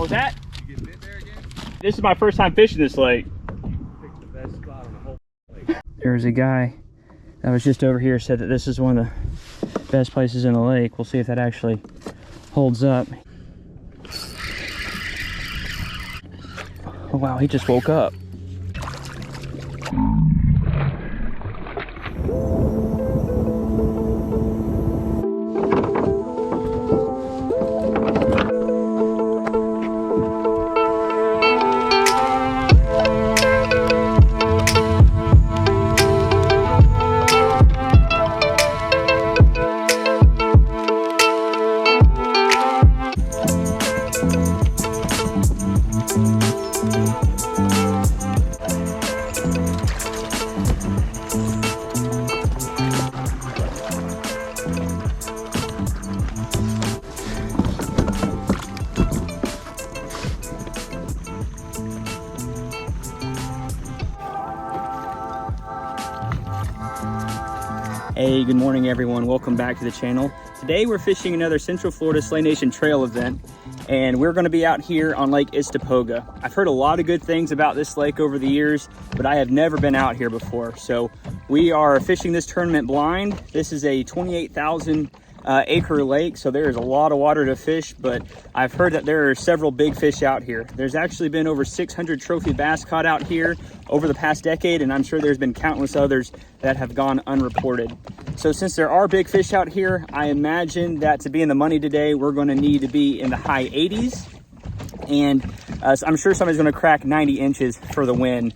What was that? You get bit there again? This is my first time fishing this lake. Picked the best spot on the whole lake. There's a guy that was just over here, said that this is one of the best places in the lake. We'll see if that actually holds up. Oh wow, he just woke up. Hey, good morning everyone. Welcome back to the channel. Today we're fishing another Central Florida Slay Nation trail event, and we're going to be out here on Lake Istokpoga. I've heard a lot of good things about this lake over the years, but I have never been out here before. So we are fishing this tournament blind. This is a 28,000 acre lake, so there is a lot of water to fish, but I've heard that there are several big fish out here. There's actually been over 600 trophy bass caught out here over the past decade, and I'm sure there's been countless others that have gone unreported. So since there are big fish out here, I imagine that to be in the money today, we're going to need to be in the high 80s, and so I'm sure somebody's going to crack 90 inches for the win.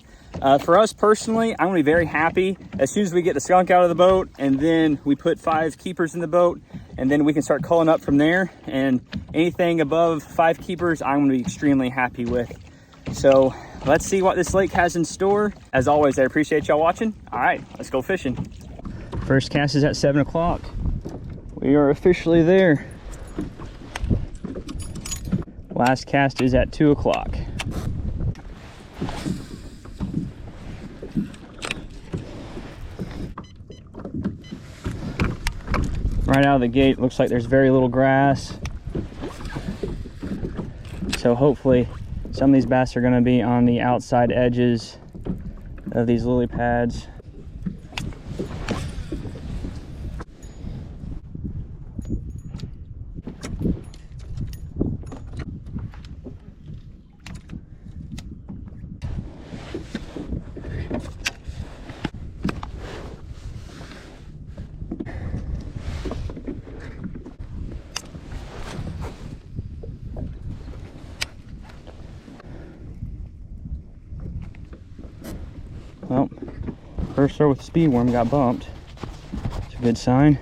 For us personally, I'm going to be very happy as soon as we get the skunk out of the boat, and then we put 5 keepers in the boat, and then we can start culling up from there. And anything above 5 keepers, I'm going to be extremely happy with. So let's see what this lake has in store. As always, I appreciate y'all watching. All right, let's go fishing. First cast is at 7 o'clock. We are officially there. Last cast is at 2 o'clock. Right out of the gate, looks like there's very little grass. So hopefully some of these bass are going to be on the outside edges of these lily pads. Well, first throw with the speed worm got bumped. It's a good sign.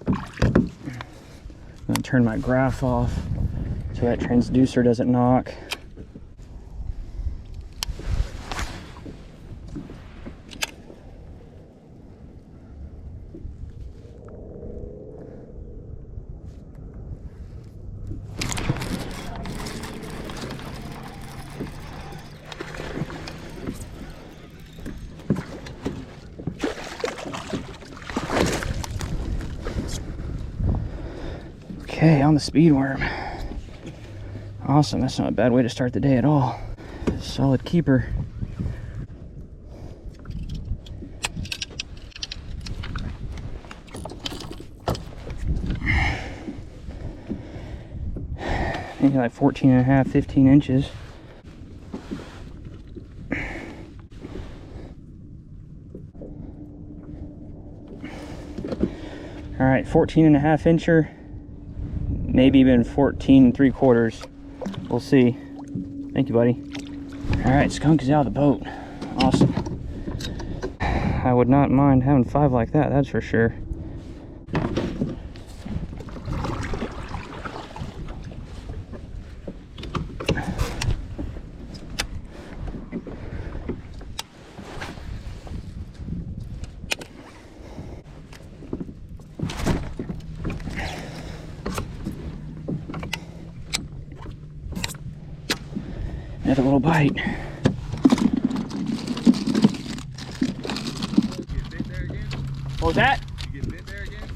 I'm gonna turn my graph off so that transducer doesn't knock. Okay, on the speed worm. Awesome, that's not a bad way to start the day at all. Solid keeper. Maybe like 14 and a half, 15 inches. All right, 14 and a half incher. Maybe even 14 3/4. We'll see. Thank you, buddy. All right, skunk is out of the boat. Awesome. I would not mind having 5 like that, that's for sure. Another little bite. You get bit there again? What was that? You get bit there again?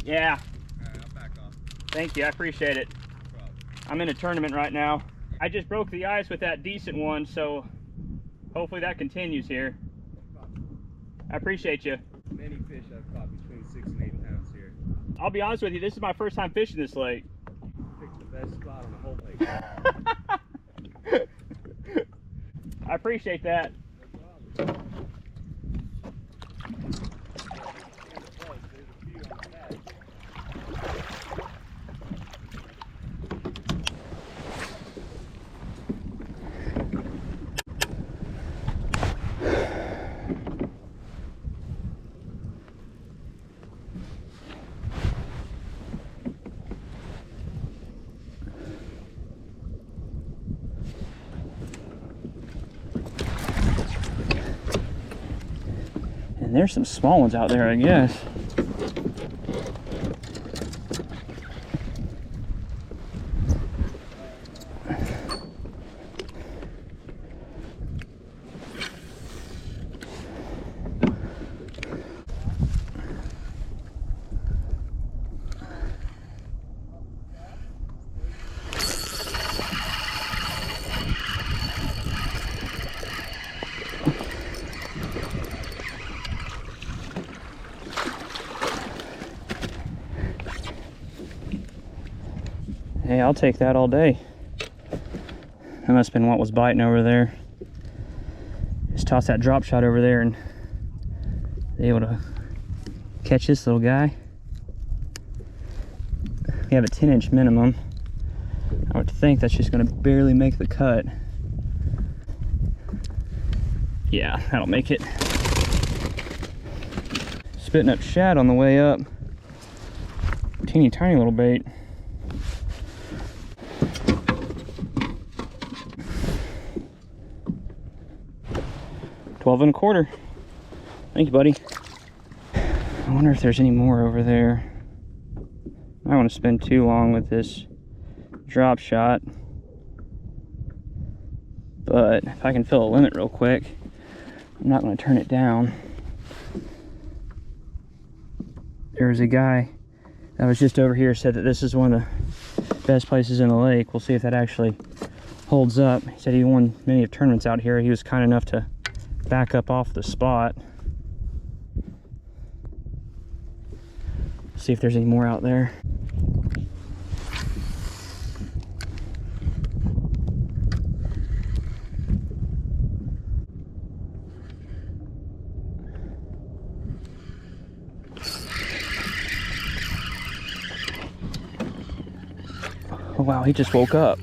Yeah. Alright, I'll back off. Thank you, I appreciate it. No problem. I'm in a tournament right now. I just broke the ice with that decent one, so hopefully that continues here. I appreciate you. Many fish I've caught between 6 and 8 pounds here. I'll be honest with you, this is my first time fishing this lake. Picked the best spot on the whole lake. I appreciate that. No problem. And there's some small ones out there, I guess. Hey, I'll take that all day. That must have been what was biting over there. Just toss that drop shot over there and be able to catch this little guy. We have a 10-inch minimum. I would think that's just going to barely make the cut. Yeah, that'll make it. Spitting up shad on the way up. Teeny tiny little bait. 12 1/4. Thank you, buddy. I wonder if there's any more over there. I don't want to spend too long with this drop shot, but if I can fill a limit real quick, I'm not going to turn it down. There was a guy that was just over here, said that this is one of the best places in the lake. We'll see if that actually holds up. He said he won many tournaments out here. He was kind enough to back up off the spot. See if there's any more out there. Oh wow, he just woke up.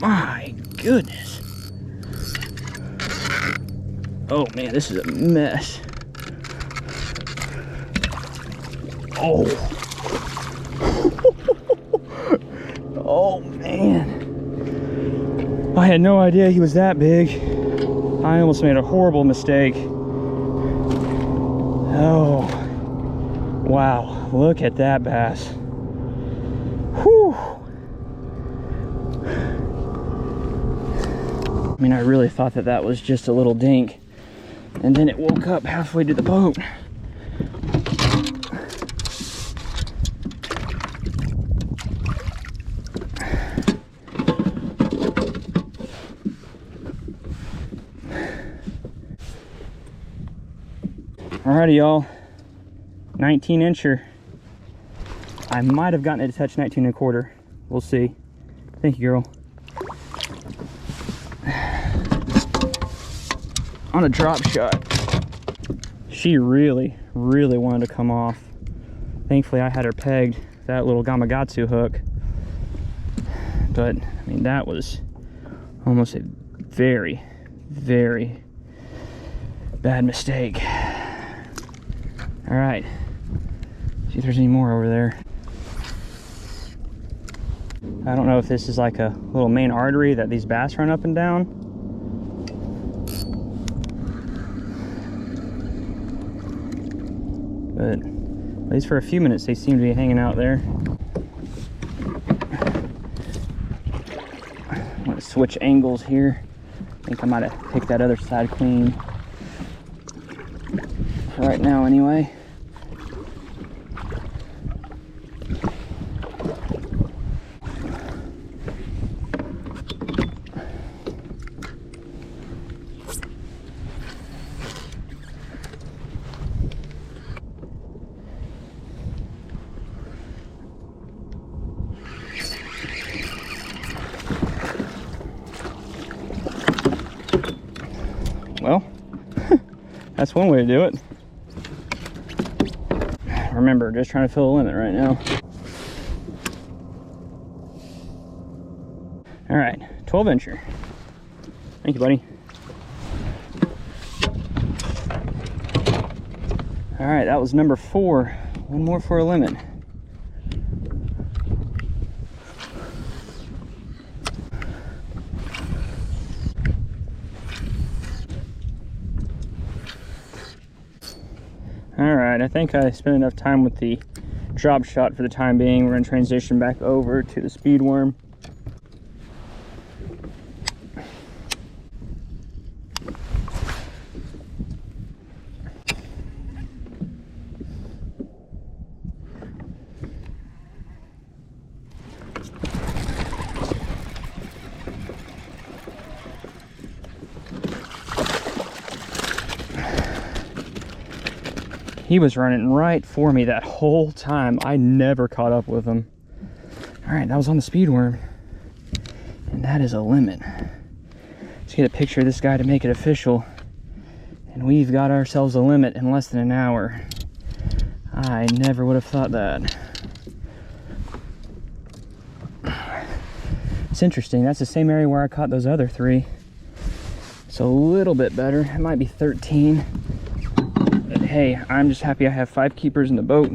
My goodness. Oh man, this is a mess. Oh. Oh man. I had no idea he was that big. I almost made a horrible mistake. Oh. Wow, look at that bass. Whew. I mean, I really thought that that was just a little dink, and then it woke up halfway to the boat. Alrighty, y'all. 19-incher. I might have gotten it to touch 19 1/4. We'll see. Thank you, girl. On a drop shot. She really wanted to come off. Thankfully I had her pegged, that little Gamakatsu hook. But I mean, that was almost a very bad mistake. All right, see if there's any more over there. I don't know if this is like a little main artery that these bass run up and down. But at least for a few minutes, they seem to be hanging out there. I'm gonna switch angles here. I think I might have picked that other side clean. right now anyway. Well, that's one way to do it. Remember, just trying to fill a limit right now. All right, 12 incher. Thank you, buddy. All right, that was number 4. One more for a limit. Alright, I think I spent enough time with the drop shot for the time being. We're going to transition back over to the speed worm. He was running right for me that whole time. I never caught up with him. All right, that was on the speed worm. And that is a limit. Let's get a picture of this guy to make it official. And we've got ourselves a limit in less than an hour. I never would have thought that. It's interesting. That's the same area where I caught those other 3. It's a little bit better. It might be 13. But hey, I'm just happy I have 5 keepers in the boat.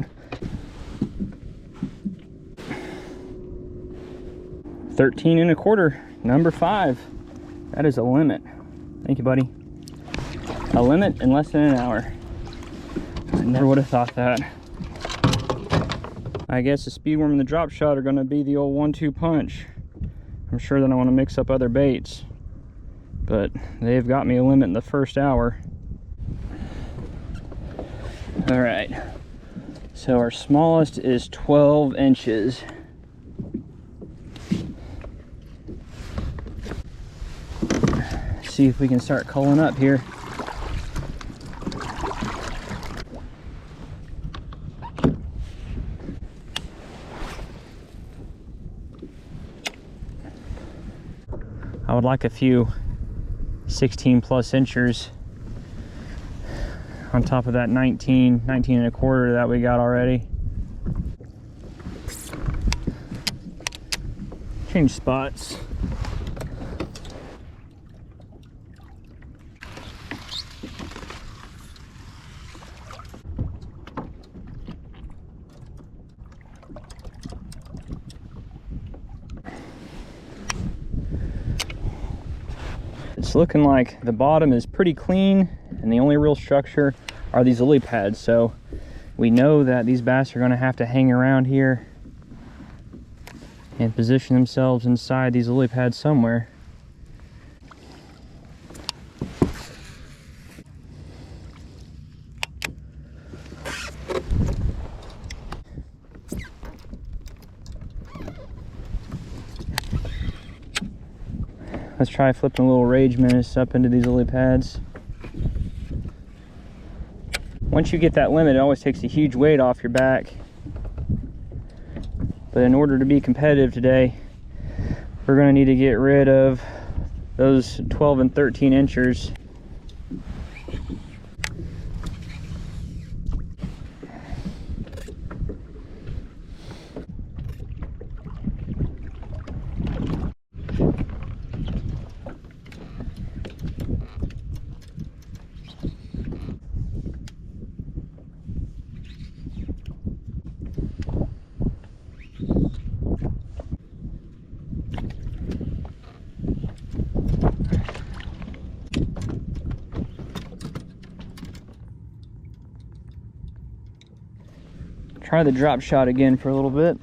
13 1/4, number 5. That is a limit. Thank you, buddy. A limit in less than an hour. I never would have thought that. I guess the speed worm and the drop shot are going to be the old 1-2 punch. I'm sure that I want to mix up other baits, but they've got me a limit in the first hour. All right, so our smallest is 12 inches. See if we can start culling up here. I would like a few 16 plus inchers on top of that 19 1/4 that we got already. Change spots. It's looking like the bottom is pretty clean and the only real structure are these lily pads, so we know that these bass are going to have to hang around here and position themselves inside these lily pads somewhere. Let's try flipping a little Rage Menace up into these lily pads. Once you get that limit, it always takes a huge weight off your back. But in order to be competitive today, we're going to need to get rid of those 12 and 13 inchers. Try the drop shot again for a little bit.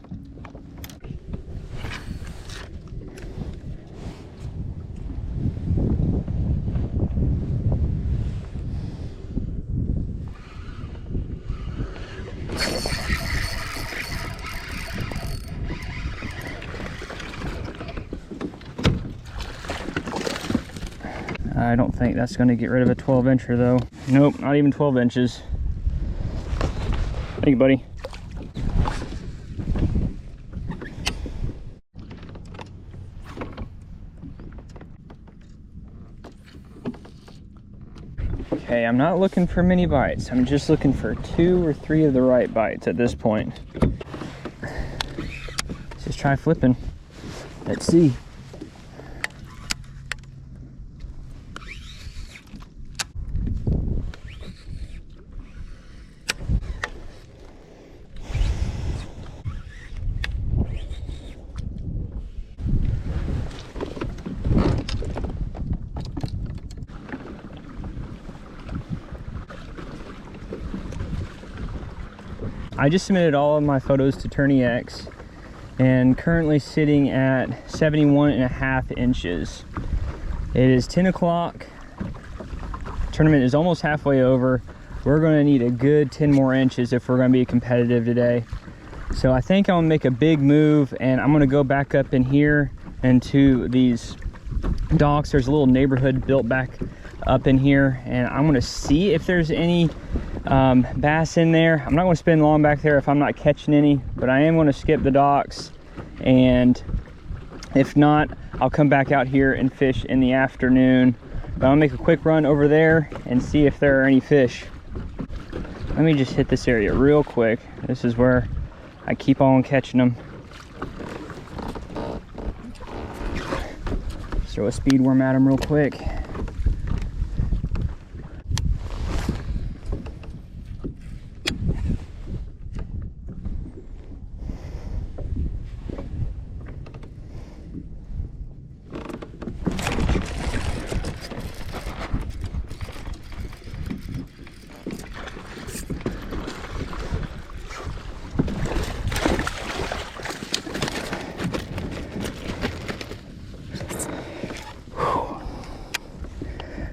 I don't think that's going to get rid of a 12-incher though. Nope, not even 12 inches. Thank you, buddy. Okay, I'm not looking for many bites. I'm just looking for 2 or 3 of the right bites at this point. Let's just try flipping. Let's see. I just submitted all of my photos to TourneyX and currently sitting at 71.5 inches. It is 10 o'clock. Tournament is almost halfway over. We're going to need a good 10 more inches if we're going to be competitive today. So I think I'm going to make a big move, and I'm going to go back up in here into these docks. There's a little neighborhood built back up in here, and I'm going to see if there's any bass in there. I'm not going to spend long back there if I'm not catching any, but I am going to skip the docks, and if not, I'll come back out here and fish in the afternoon. But I'll make a quick run over there and see if there are any fish. Let me just hit this area real quick. This is where I keep on catching them. Just throw a speed worm at them real quick.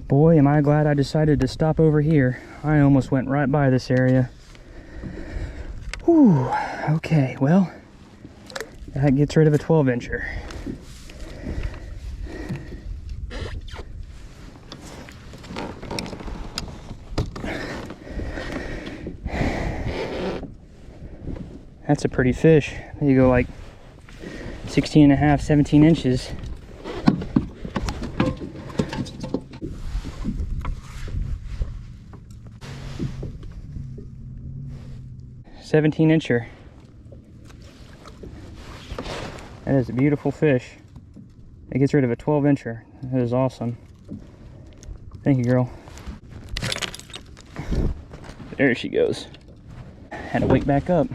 Boy, am I glad I decided to stop over here. I almost went right by this area. Whew, okay, well, that gets rid of a 12-incher. That's a pretty fish. There you go, like 16.5, 17 inches. $17-incher. That is a beautiful fish. It gets rid of a 12-incher. That is awesome. Thank you, girl. There she goes. Had to wake back up.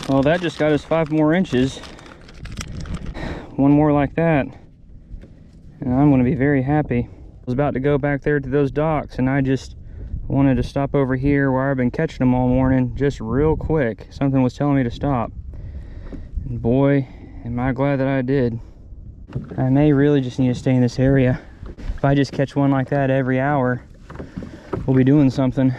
Well, that just got us 5 more inches. One more like that, and I'm going to be very happy. I was about to go back there to those docks, and I just wanted to stop over here where I've been catching them all morning, just real quick. Something was telling me to stop, and boy, am I glad that I did. I may really just need to stay in this area. If I just catch one like that every hour, we'll be doing something.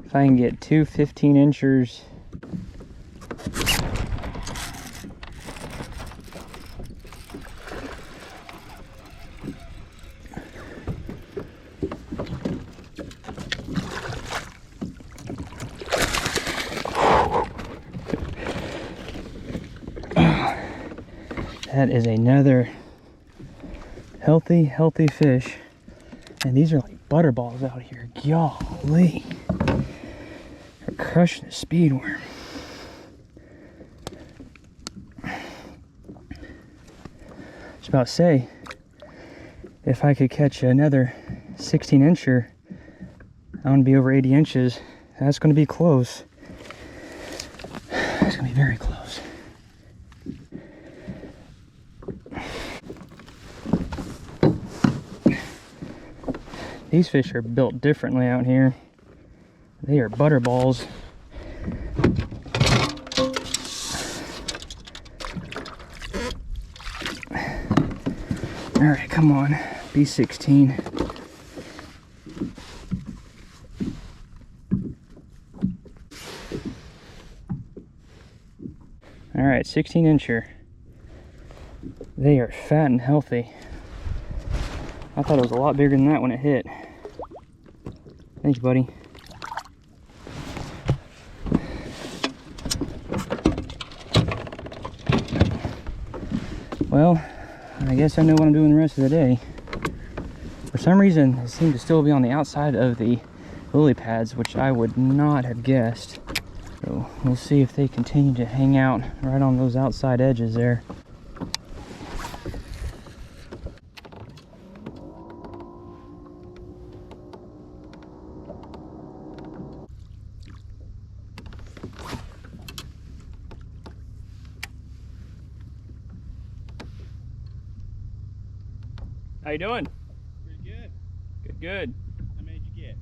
If I can get 2 15-inchers, that is another healthy fish. And these are like butterballs out here. Golly. They're crushing the speed worm. I was about to say, if I could catch another 16-incher, I'm going to be over 80 inches. That's going to be close. That's going to be very close. These fish are built differently out here. They are butterballs. All right, come on, be 16. All right, 16 incher. They are fat and healthy. I thought it was a lot bigger than that when it hit. Thanks, buddy. Well, I guess I know what I'm doing the rest of the day. For some reason, it seemed to still be on the outside of the lily pads, which I would not have guessed. So we'll see if they continue to hang out right on those outside edges there. How you doing? Pretty good. Good, good. How many did you get?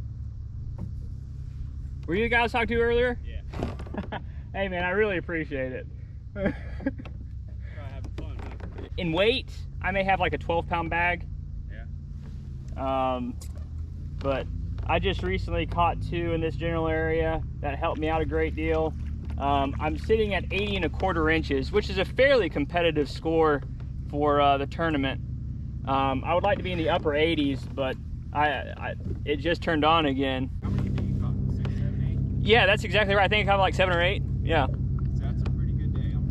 Were you the guy I was talking to earlier? Yeah. Hey man, I really appreciate it. Probably having fun, huh? In weight, I may have like a 12-pound bag. Yeah. But I just recently caught 2 in this general area. That helped me out a great deal. I'm sitting at 80 1/4 inches, which is a fairly competitive score for the tournament. I would like to be in the upper 80s, but it just turned on again. How many did you caught? 6, 7, 8? Yeah, that's exactly right. I think I caught like 7 or 8. Yeah. So that's a pretty good day on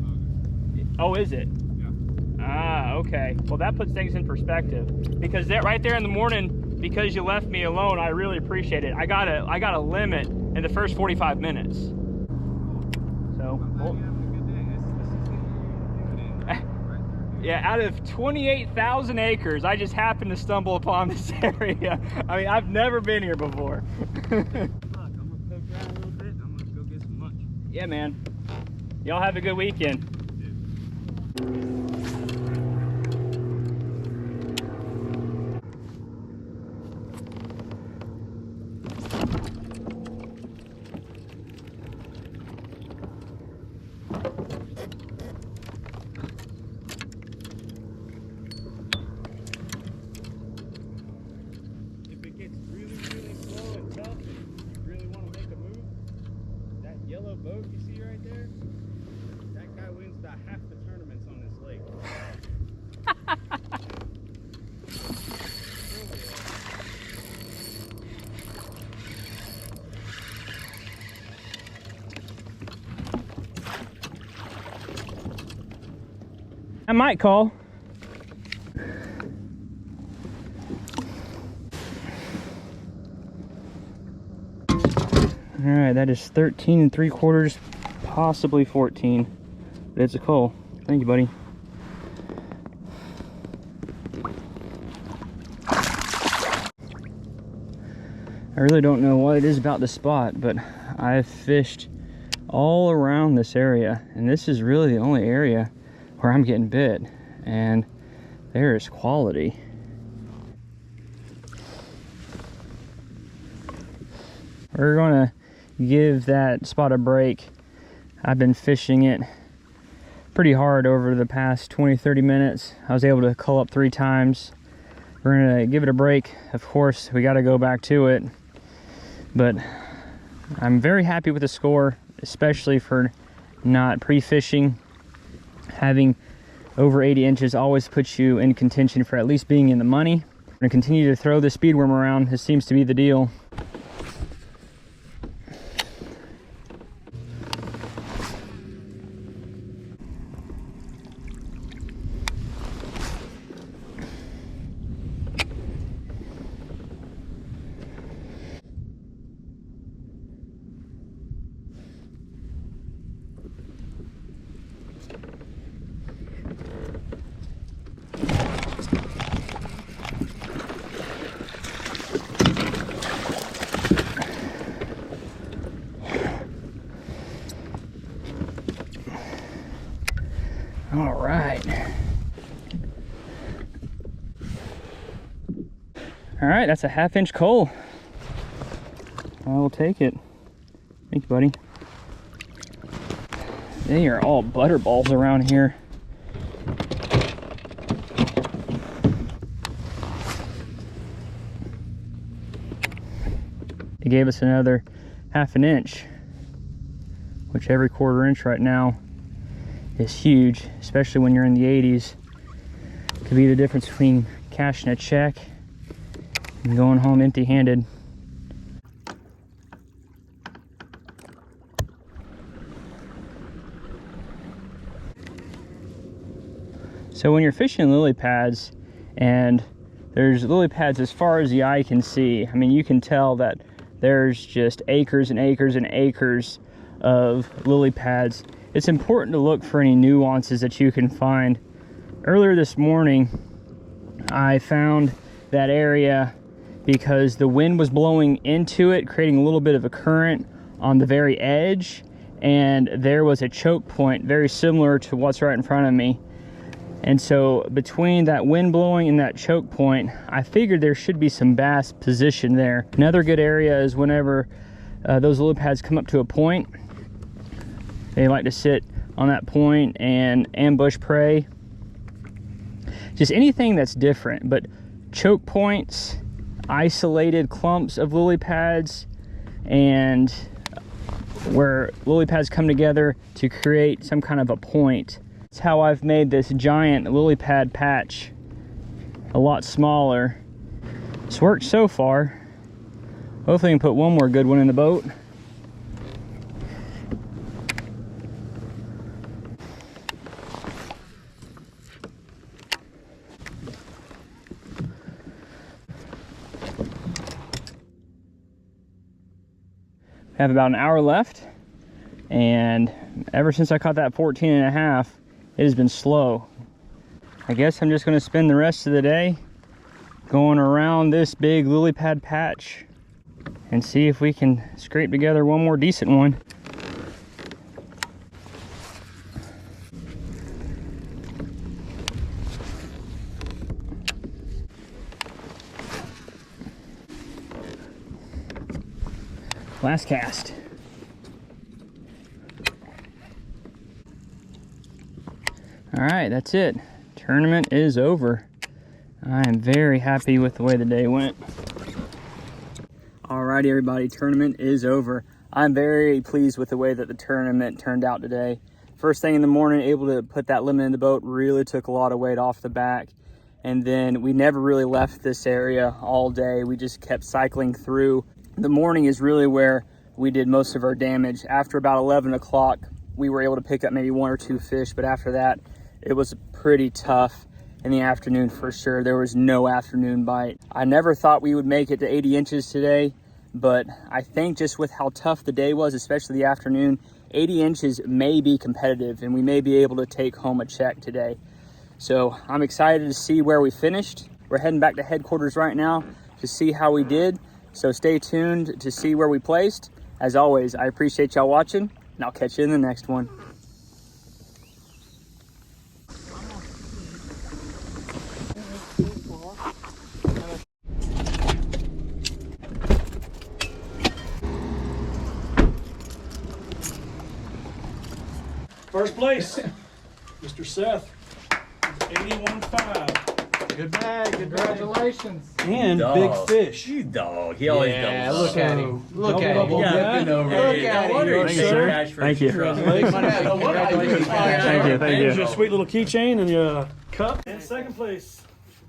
Poga. Oh, is it? Yeah. Ah, okay. Well, that puts things in perspective. Because that right there in the morning, because you left me alone, I really appreciate it. I got a limit in the first 45 minutes. So, I'm glad you're having a good day. This is the area right there. yeah, out of 28,000 acres, I just happened to stumble upon this area. I mean, I've never been here before. Look, I'm gonna poke around a little bit and I'm gonna go get some lunch. Yeah, man. Y'all have a good weekend. If it gets really, really slow and tough and you really want to make a move, that yellow boat you see right there, that guy wins about half the tournaments on this lake. I might call. All right, that is 13 3/4, possibly 14, but it's a call. Thank you, buddy. I really don't know what it is about this spot, but I've fished all around this area, and this is really the only area where I'm getting bit, and there is quality. We're gonna give that spot a break. I've been fishing it pretty hard over the past 20-30 minutes. I was able to cull up 3 times. We're gonna give it a break. Of course, we gotta go back to it, but I'm very happy with the score, especially for not pre-fishing. Having over 80 inches always puts you in contention for at least being in the money. We're gonna continue to throw the speed worm around. This seems to be the deal. All right. All right, that's a 1/2 inch coal. I will take it. Thank you, buddy. They are all butterballs around here. gave us another 1/2 inch, which every 1/4 inch right now is huge, especially when you're in the 80s. It could be the difference between cashing a check and going home empty-handed. So when you're fishing lily pads, and there's lily pads as far as the eye can see, I mean, you can tell that there's just acres and acres and acres of lily pads. It's important to look for any nuances that you can find. Earlier this morning, I found that area because the wind was blowing into it, creating a little bit of a current on the very edge, and there was a choke point very similar to what's right in front of me. And so between that wind blowing and that choke point, I figured there should be some bass positioned there. Another good area is whenever those lily pads come up to a point, they like to sit on that point and ambush prey. Just anything that's different, but choke points, isolated clumps of lily pads, and where lily pads come together to create some kind of a point. That's how I've made this giant lily pad patch a lot smaller. It's worked so far. Hopefully I can put one more good one in the boat. I have about an hour left, and ever since I caught that 14.5, it has been slow. I guess I'm just going to spend the rest of the day going around this big lily pad patch and see if we can scrape together one more decent one. Last cast. All right, that's it. Tournament is over. I am very happy with the way the day went. All righty, everybody, tournament is over. I'm very pleased with the way that the tournament turned out today. First thing in the morning, able to put that limit in the boat, really took a lot of weight off the back. And then we never really left this area all day. We just kept cycling through. The morning is really where we did most of our damage. After about 11 o'clock, we were able to pick up maybe 1 or 2 fish, but after that, it was pretty tough in the afternoon for sure. There was no afternoon bite. I never thought we would make it to 80 inches today, but I think just with how tough the day was, especially the afternoon, 80 inches may be competitive and we may be able to take home a check today. So I'm excited to see where we finished. We're heading back to headquarters right now to see how we did. So stay tuned to see where we placed. As always, I appreciate y'all watching, and I'll catch you in the next one. First place, Mr. Seth, 81.5. Good bag, congratulations. And Dog. big fish. You dog. He always Yeah, doubles. look at him. Look Double, at double, him. double. Yeah, Yeah. over Look it. at No wonder him. he Thank you, got sir. cash for Thank his you. truck. Congratulations. Thank you, thank Here's you. your sweet little keychain and your cup. And second place,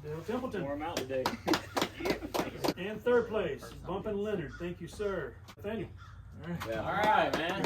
Dale Templeton. Warm out today. And third place, Bumpin' Leonard. Thank you, sir. Nathaniel. All right, man.